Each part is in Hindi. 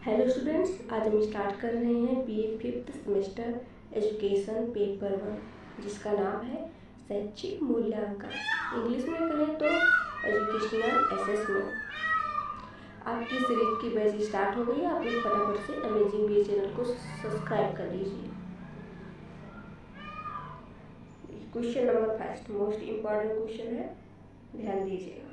हेलो स्टूडेंट्स, आज हम स्टार्ट कर रहे हैं BA fifth semester education paper 1, जिसका नाम है शैक्षिक मूल्यांकन। इंग्लिश में कहें तो एजुकेशनल असेसमेंट। आपकी सीरीज की बैच स्टार्ट हो गई है। आप लोग फटाफट से अमेजिंग बीए चैनल को सब्सक्राइब कर लीजिए। Question number first, most important question है, ध्यान दीजिएगा।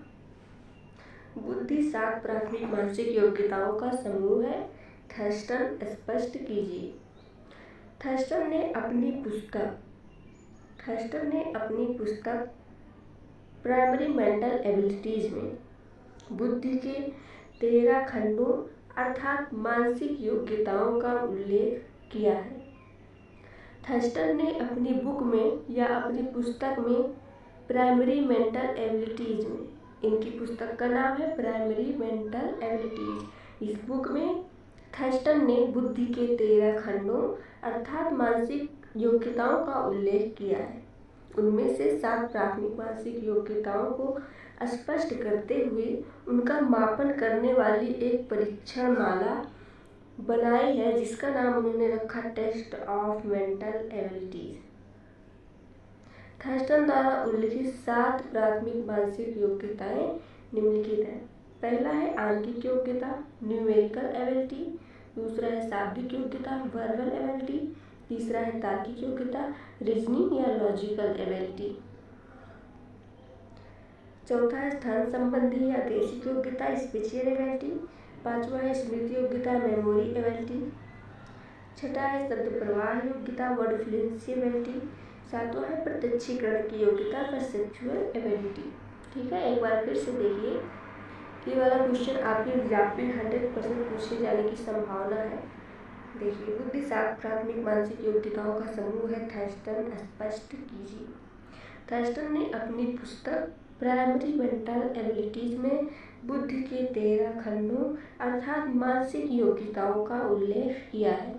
बुद्धि 7 प्राथमिक मानसिक योग्यताओं का समूह है। थर्स्टन स्पष्ट कीजिए। थर्स्टन ने अपनी पुस्तक प्राइमरी मेंटल एबिलिटीज में बुद्धि के 13 खंडों अर्थात मानसिक योग्यताओं का उल्लेख किया है। थर्स्टन ने अपनी बुक में या अपनी पुस्तक में प्राइमरी मेंटल एबिलिटीज में, इनकी पुस्तक का नाम है प्राइमरी मेंटल एबिलिटीज। इस बुक में थर्स्टन ने बुद्धि के 13 खंडों अर्थात मानसिक योग्यताओं का उल्लेख किया है। उनमें से 7 प्राथमिक मानसिक योग्यताओं को स्पष्ट करते हुए उनका मापन करने वाली एक परीक्षण माला बनाई है, जिसका नाम उन्होंने रखा test of mental abilities. Thurstone द्वारा उल्लिखित 7 प्राथमिक मानसिक योग्यताएं निम्नलिखित हैं। पहला है आंकिक योग्यता, न्यूमेरिकल एबिलिटी। दूसरा है शाब्दिक योग्यता, वर्बल एबिलिटी। तीसरा है तार्किक योग्यता, रीजनिंग या लॉजिकल एबिलिटी। चौथा है स्थान संबंधी या देशिक योग्यता, स्पेशियल एबिलिटी। पांचवा है स्मृति योग्यता, मेमोरी एबिलिटी। छठा है शब्द प्रवाह योग्यता, वर्ड फ्लुएंसी एबिलिटी। सातवां है प्रत्यक्षीकरण की योग्यता, परसेप्चुअल एबिलिटी। ठीक है, एक बार फिर से देखिए, ये वाला क्वेश्चन आपके एग्जाम में 100% पूछे जाने की संभावना है। देखिए, बुद्धि 7 प्राथमिक मानसिक योग्यताओं का समूह है। थर्स्टन स्पष्ट कीजिए। थर्स्टन ने अपनी पुस्तक प्राइमरी मेंटल एबिलिटीज में बुद्धि के 13 खंडों अर्थात मानसिक योग्यताओं का उल्लेख किया है।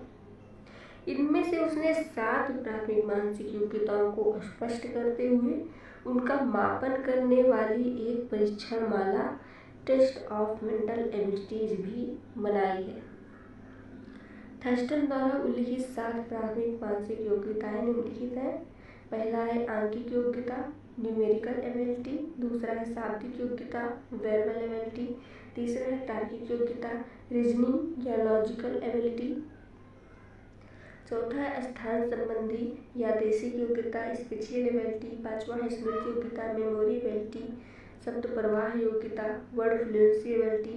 इनमें से उसने 7 प्राथमिक मानसिक योग्यताओं को स्पष्ट करते हुए उनका मापन करने वाली एक परीक्षण माला टेस्ट ऑफ मेंटल एबिलिटीज भी बनाई है। थर्स्टन द्वारा उल्लिखित 7 प्राथमिक मानसिक योग्यताएं निम्नलिखित हैं। पहला है आंकिक योग्यता, न्यूमेरिकल एबिलिटी। दूसरा है शाब्दिक योग्यता, वर्बल एबिलिटी। तीसरा है तार्किक योग्यता, रीजनिंग या लॉजिकल एबिलिटी। चौथा है स्थान संबंधी या देशिक योग्यता, स्पेशियल एबिलिटी। पांचवा है स्मृति योग्यता, मेमोरी एबिलिटी। शब्द प्रवाह योग्यता, वर्ड फ्लुएंसी एबिलिटी।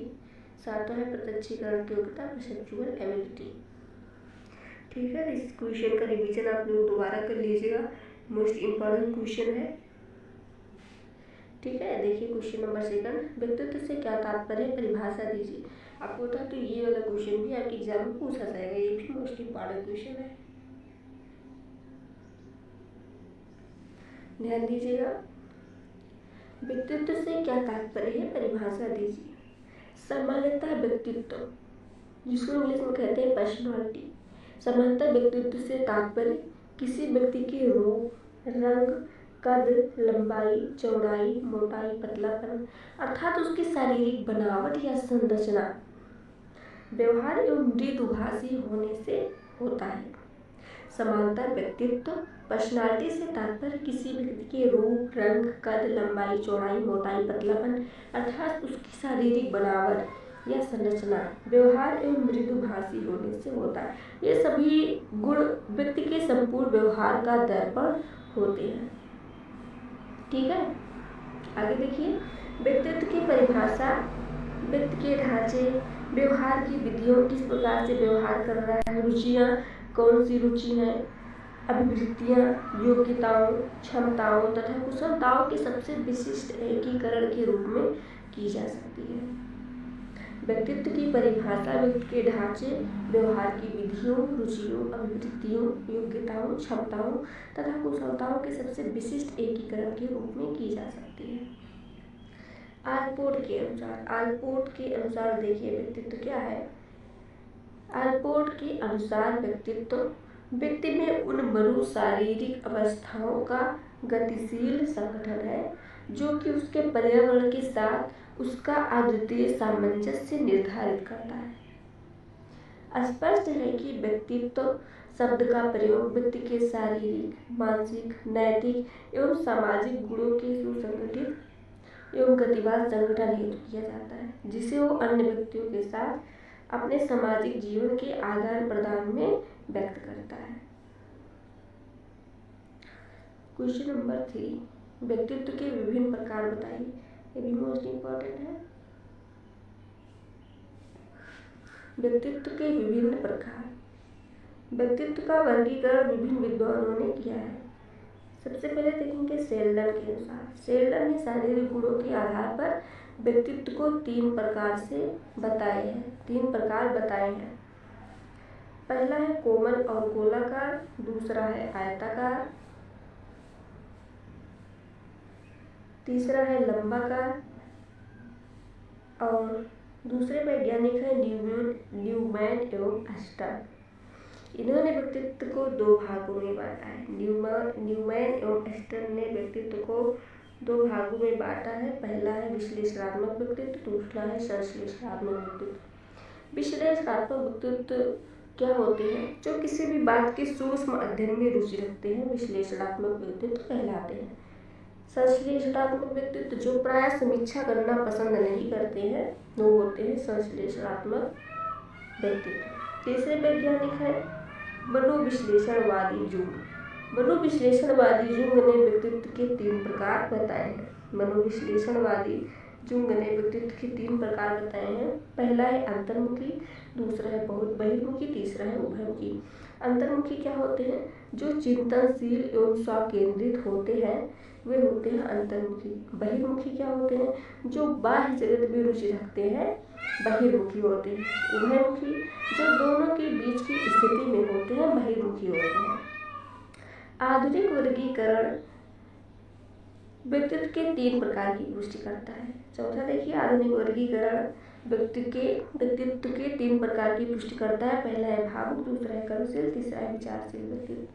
सातवां है प्रत्यक्षीकरण की योग्यता, परसेप्चुअल एबिलिटी। ठीक है, इस क्वेश्चन का रिवीजन आप लोग दोबारा कर लीजिएगा, मोस्ट इम्पॉर्टेंट क्वेश्चन है। ठीक है, देखिए क्वेश्चन नंबर 2, व्यक्तित्व से क्या तात्पर्य, परिभाषा दीजिए। आपको बता तो ये वाला क्वेश्चन भी आपके एग्जाम में पूछा जाएगा, ये भी मोस्ट इम्पॉर्टेंट क्वेश्चन है, ध्यान दीजिएगा। व्यक्तित्व से क्या तात्पर्य है, परिभाषा दीजिए। सामान्यतः व्यक्तित्व, जिसको इंग्लिश में कहते हैं पर्सनालिटी। सामान्यतः व्यक्तित्व से तात्पर्य किसी व्यक्ति के रूप, रंग, कद, लंबाई, चौड़ाई, मोटाई, पतलापन अर्थात उसकी शारीरिक बनावट या संरचना, व्यवहार एवं मृदुभाषी होने से होता है। समांतर व्यक्तित्व, पर्सनालिटी से तात्पर्य किसी व्यक्ति के रूप, रंग, कद, लंबाई, चौड़ाई, मोटाई, पतलापन अर्थात उसकी शारीरिक बनावट या संरचना, व्यवहार एवं मृदुभाषी होने से होता है। ये सभी गुण व्यक्ति के संपूर्ण व्यवहार का दर्पण होते हैं। ठीक है, आगे देखिए, व्यक्तित्व की परिभाषा, व्यक्ति के ढांचे, व्यवहार की विधियों, किस प्रकार से व्यवहार कर रहा है, रुचियाँ, कौन सी रुचि है, अभिवृत्तियाँ, योग्यताओं, क्षमताओं तथा कुशलताओं के सबसे विशिष्ट एकीकरण के रूप में की जा सकती है। व्यक्तित्व की परिभाषा व्यक्ति के ढांचे, व्यवहार की विधियों, रुचियों, अभिवृत्तियों, योग्यताओं, क्षमताओं तथा कुशलताओं के सबसे विशिष्ट एकीकरण के रूप में की जा सकती है। आलपोर्ट के अनुसार देखिए व्यक्तित्व क्या है। आलपोर्ट के अनुसार व्यक्तित्व व्यक्ति में उन मनु शारीरिक अवस्थाओं का गतिशील संगठन है जो कि उसके पर्यावरण के साथ उसका अद्वितीय सामंजस्य निर्धारित करता है। स्पष्ट है कि व्यक्तित्व शब्द का प्रयोग व्यक्ति के शारीरिक, मानसिक, नैतिक एवं सामाजिक गुणों के सुसंगठित एवं गतिवान संगठन हेतु किया जाता है, जिसे वो अन्य व्यक्तियों के साथ अपने सामाजिक जीवन के आदान प्रदान में व्यक्त करता है। क्वेश्चन नंबर 3, व्यक्तित्व के विभिन्न प्रकार बताइए। ये भी मोस्ट इंपॉर्टेंट है। व्यक्तित्व के विभिन्न प्रकार। व्यक्तित्व का वर्गीकरण विभिन्न विद्वानों ने किया है। सबसे पहले देखेंगे सेल्डन के अनुसार। सेल्डन ने शारीरिक गुणों के आधार पर व्यक्तित्व को 3 प्रकार से बताए हैं। 3 प्रकार बताए हैं। पहला है कोमल और गोलाकार, दूसरा है आयताकार, तीसरा है लंबाकार और दूसरे वैज्ञानिक है न्यूमैन एवं एस्टर। इन्होंने व्यक्तित्व को 2 भागों में बांटा है। न्यूमैन एवं एस्टर ने व्यक्तित्व को 2 भागों में बांटा है। पहला है विश्लेषणात्मक व्यक्तित्व, दूसरा है संश्लेषणात्मक व्यक्तित्व। विश्लेषणात्मक व्यक्तित्व क्या होते हैं? जो किसी भी बात के सूक्ष्म अध्ययन में रुचि रखते हैं, विश्लेषणात्मक व्यक्तित्व कहलाते हैं। संश्लेषणात्मक व्यक्तित्व जो प्रायः समीक्षा करना पसंद नहीं करते हैं, वो होते हैं संश्लेषणात्मक व्यक्तित्व। तीसरे वैज्ञानिक है मनोविश्लेषणवादी जुंग। मनोविश्लेषणवादी जुंग ने व्यक्तित्व के 3 प्रकार बताए हैं। मनोविश्लेषणवादी जुंग ने व्यक्तित्व के 3 प्रकार बताए हैं। पहला है अंतर्मुखी, दूसरा है बहुत बहिर्मुखी, तीसरा है उभयमुखी। अंतर्मुखी क्या होते हैं? जो चिंतनशील एवं स्वकेंद्रित होते हैं, वे होते हैं अंतर्मुखी। बहिर्मुखी क्या होते हैं? जो बाह्य जगत में रुचि रखते हैं, बहिर्मुखी होते हैं। उभयमुखी जो दोनों के बीच की स्थिति में होते हैं, बहिर्मुखी होते हैं। आधुनिक वर्गीकरण व्यक्तित्व के 3 प्रकार की पुष्टि करता है। चौथा देखिए, आधुनिक वर्गीकरण व्यक्तित्व के 3 प्रकार की पुष्टि करता है। पहला है भावुक, दूसरा है कर्मशील, तीसरा है विचारशील व्यक्तित्व।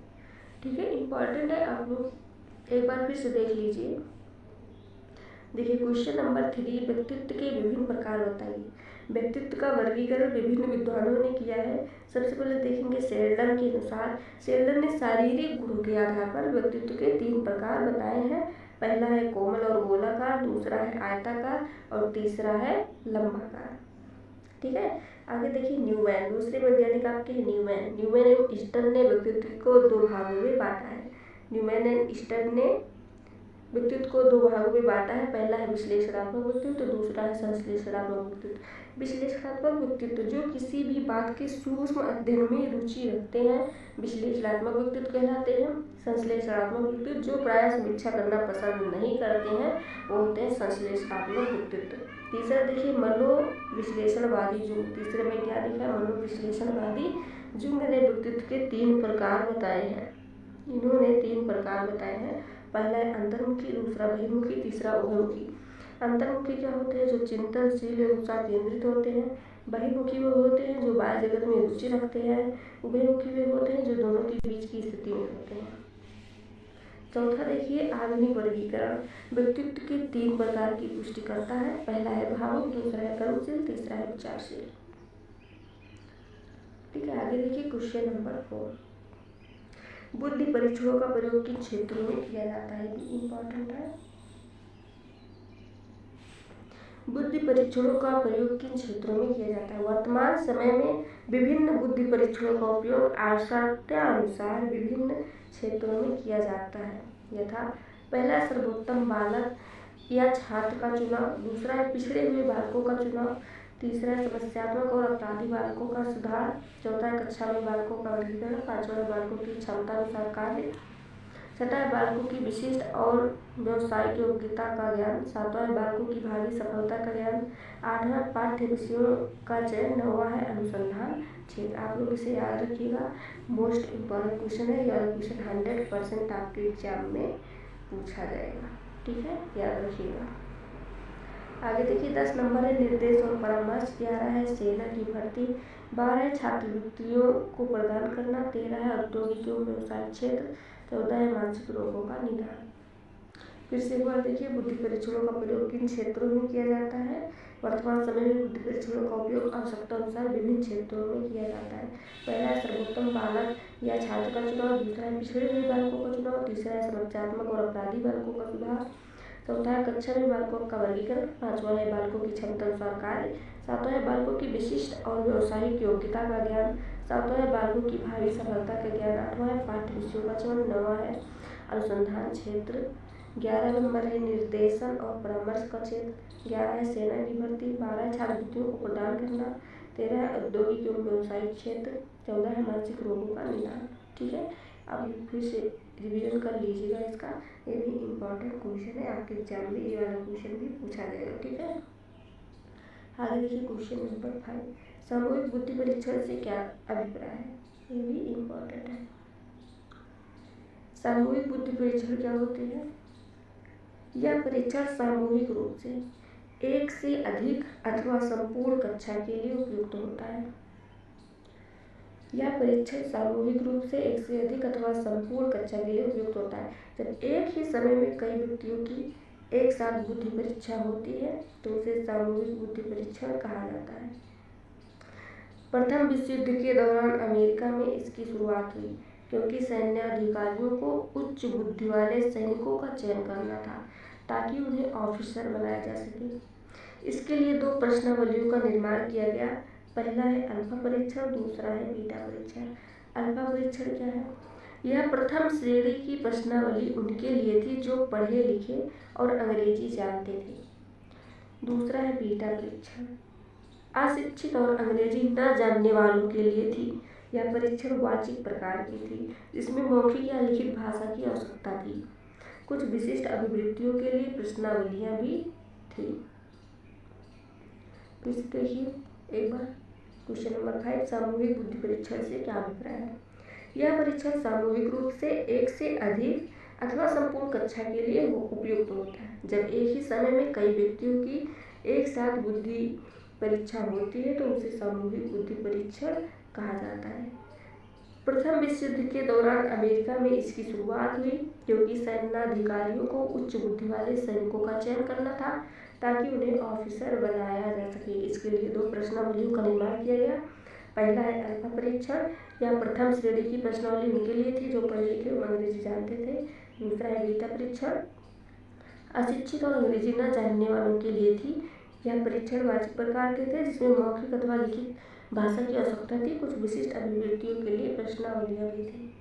ठीक है, इंपॉर्टेंट है, आप लोग एक बार फिर से देख लीजिए। देखिए क्वेश्चन नंबर 3, व्यक्तित्व के विभिन्न प्रकार बताइए। व्यक्तित्व का वर्गीकरण विभिन्न विद्वानों ने किया है। सबसे पहले देखेंगे सेल्डन के अनुसार। सेल्डन ने शारीरिक गुणों के आधार पर व्यक्तित्व के 3 प्रकार बताए हैं। पहला है कोमल और गोलाकार, दूसरा है आयताकार और तीसरा है लंबाकार। ठीक है, आगे देखिए न्यूमैन, दूसरे वैज्ञानिक आपके हैं न्यूमैन एवं ईस्टर ने व्यक्तित्व को 2 भागों में बांटा है। न्यूमैन एंड ईस्टर ने व्यक्तित्व को 2 भागों में बांटा है। पहला है विश्लेषणात्मक व्यक्तित्व, दूसरा है संश्लेषणात्मक व्यक्तित्व। विश्लेषणात्मक व्यक्तित्व जो किसी भी बात के सूक्ष्म अध्ययन में रुचि रखते हैं, विश्लेषणात्मक व्यक्तित्व कहलाते हैं। संश्लेषणात्मक व्यक्तित्व जो प्रायः समीक्षा करना पसंद नहीं करते हैं, वो होते हैं संश्लेषणात्मक व्यक्तित्व। तीसरा देखिए मनोविश्लेषणवादी जुंग, तीसरे वैज्ञानिक है मनोविश्लेषणवादी जुंग ने व्यक्तित्व के 3 प्रकार बताए हैं। इन्होंने 3 प्रकार बताए हैं। पहला है अंतर्मुखी, दूसरा बहिर्मुखी, तीसरा उभयमुखी। अंतर्मुखी क्या होते हैं? जो चिंतनशील एवं केंद्रित होते हैं। बहिर्मुखी वो होते हैं जो बाह्य जगत में रुचि रखते हैं। उभयमुखी वे होते हैं जो दोनों के बीच की स्थिति में होते हैं। चौथा देखिए आधुनिक वर्गीकरण व्यक्तित्व के 3 प्रकार की पुष्टि करता है। पहला है भावुक, दूसरा है कर्मशील, तीसरा है विचारशील। ठीक है, आगे देखिए क्वेश्चन नंबर 4, बुद्धि परीक्षणों का प्रयोग किन क्षेत्रों में किया जाता है? इम्पोर्टेंट है। बुद्धि परीक्षणों का प्रयोग किन क्षेत्रों में किया जाता है? वर्तमान समय में विभिन्न बुद्धि परीक्षणों का उपयोग आवश्यकतानुसार विभिन्न क्षेत्रों में किया जाता है। यथा पहला सर्वोत्तम बालक या छात्र का चुनाव, दूसरा है पिछड़े हुए बालकों का चुनाव, तीसरा है समस्यात्मक और अपराधी बालकों का सुधार, चौथा है कक्षा में बालकों का वर्गीकरण, पांचवा है बालकों की क्षमतानुसार कार्य, छठा है बालकों की विशिष्ट और व्यावसायिक योग्यता का ज्ञान, सातवां है बालकों की भावी सफलता का ज्ञान, आठवां पाठ्य विषयों का चयन, नौवां है अनुसंधान क्षेत्र। आप लोग इसे याद रखिएगा, मोस्ट इम्पोर्टेंट क्वेश्चन है। यह क्वेश्चन 100% आपके एग्जाम में पूछा जाएगा। ठीक है, याद रखिएगा। आगे देखिए 10 नंबर है निर्देश और परामर्श, 11 है सेना की भर्ती, 12 है छात्रवृत्तियों को प्रदान करना, 13 है औद्योगिक एवं व्यवसायिक क्षेत्र, 14 है मानसिक रोगों का निदान। फिर से एक बार देखिए, बुद्धि परीक्षणों का प्रयोग किन क्षेत्रों में किया जाता है? वर्तमान समय में बुद्धि परीक्षणों का उपयोग आवश्यकता अनुसार विभिन्न क्षेत्रों में किया जाता है। पहला है सर्वोत्तम बालक या छात्र का चुनाव, दूसरा है पिछड़े हुए बालकों का चुनाव, तीसरा है समस्यात्मक और अपराधी बालकों का सुधार, चौथा है कक्षा में बालकों का वर्गीकरण, पांचवा है बालकों की क्षमता अनुसार कार्य, सातवां है बालकों की विशिष्ट और व्यावसायिक योग्यता का ज्ञान, सातवां है बालकों की भावी सफलता का ज्ञान, आठवां है पाठ्य विषयों का चयन, नौवां है अनुसंधान क्षेत्र, 11 नंबर है निर्देशन और परामर्श का क्षेत्र, 11 है सेना की भर्ती, 12 छात्रवृत्तियों को प्रदान करना, 13 है औद्योगिक एवं व्यावसायिक क्षेत्र, 14 है मानसिक रोगों का निदान। ठीक है, अब फिर से रिवीजन कर लीजिएगा इसका, ये भी इम्पोर्टेंट क्वेश्चन है, आपके एग्जाम में ये वाला क्वेश्चन भी पूछा जाएगा। ठीक है, आगे देखिए क्वेश्चन नंबर 5, सामूहिक बुद्धि परीक्षण से क्या अभिप्राय है? ये भी इम्पोर्टेंट है। सामूहिक बुद्धि परीक्षण क्या होते हैं? यह परीक्षण सामूहिक रूप से एक से अधिक अथवा संपूर्ण कक्षा के लिए उपयुक्त होता है। यह परीक्षण सामूहिक रूप से एक से अधिक अथवा संपूर्ण कक्षा के लिए उपयुक्त होता है जब एक ही समय में कई व्यक्तियों की एक साथ बुद्धि परीक्षा होती है तो उसे सामूहिक बुद्धि परीक्षण कहा जाता है। प्रथम विश्व युद्ध के दौरान अमेरिका में इसकी शुरुआत हुई क्योंकि सैन्य अधिकारियों को उच्च बुद्धि वाले सैनिकों का चयन करना था ताकि उन्हें ऑफिसर बनाया जा सके। इसके लिए 2 प्रश्नावलियों का निर्माण किया गया, पहला है अल्फा परीक्षण, दूसरा है बीटा परीक्षण। अल्फा परीक्षण क्या है? यह प्रथम श्रेणी की प्रश्नावली उनके लिए थी जो पढ़े लिखे और अंग्रेजी जानते थे। दूसरा है बीटा परीक्षण, अशिक्षित और अंग्रेजी न जानने वालों के लिए थी। यह परीक्षण वाचिक प्रकार की थी जिसमें मौखिक या लिखित भाषा की आवश्यकता थी। कुछ विशिष्ट अभिवृत्तियों के लिए प्रश्नावलियां भी थी। फिर देखिए एक बार क्वेश्चन नंबर 5, सामूहिक बुद्धि परीक्षण से क्या अभिप्राय है? यह परीक्षण सामूहिक रूप से एक से अधिक अथवा संपूर्ण कक्षा के लिए उपयुक्त होता है जब एक ही समय में कई व्यक्तियों की एक साथ बुद्धि परीक्षा होती है तो उसे सामूहिक बुद्धि परीक्षण कहा जाता है। प्रथम विश्व युद्ध के दौरान अमेरिका में इसकी शुरुआत हुई क्योंकि सैन्याधिकारियों को उच्च बुद्धि वाले सैनिकों का चयन करना था ताकि उन्हें ऑफिसर बनाया जा सके। इसके लिए 2 प्रश्नावलियों का निर्माण किया गया, पहला है अल्फा परीक्षण, यह प्रथम श्रेणी की प्रश्नावली उनके लिए थी जो पढ़े लिखे और अंग्रेजी जानते थे। दूसरा है बीटा परीक्षण, अशिक्षित और अंग्रेजी न जानने वालों के लिए थी। यह परीक्षण वाचिक प्रकार के थे जिसमें मौखिक अथवा लिखित भाषा की आवश्यकता थी। कुछ विशिष्ट अभिवृत्तियों के लिए प्रश्नावलियां भी थी।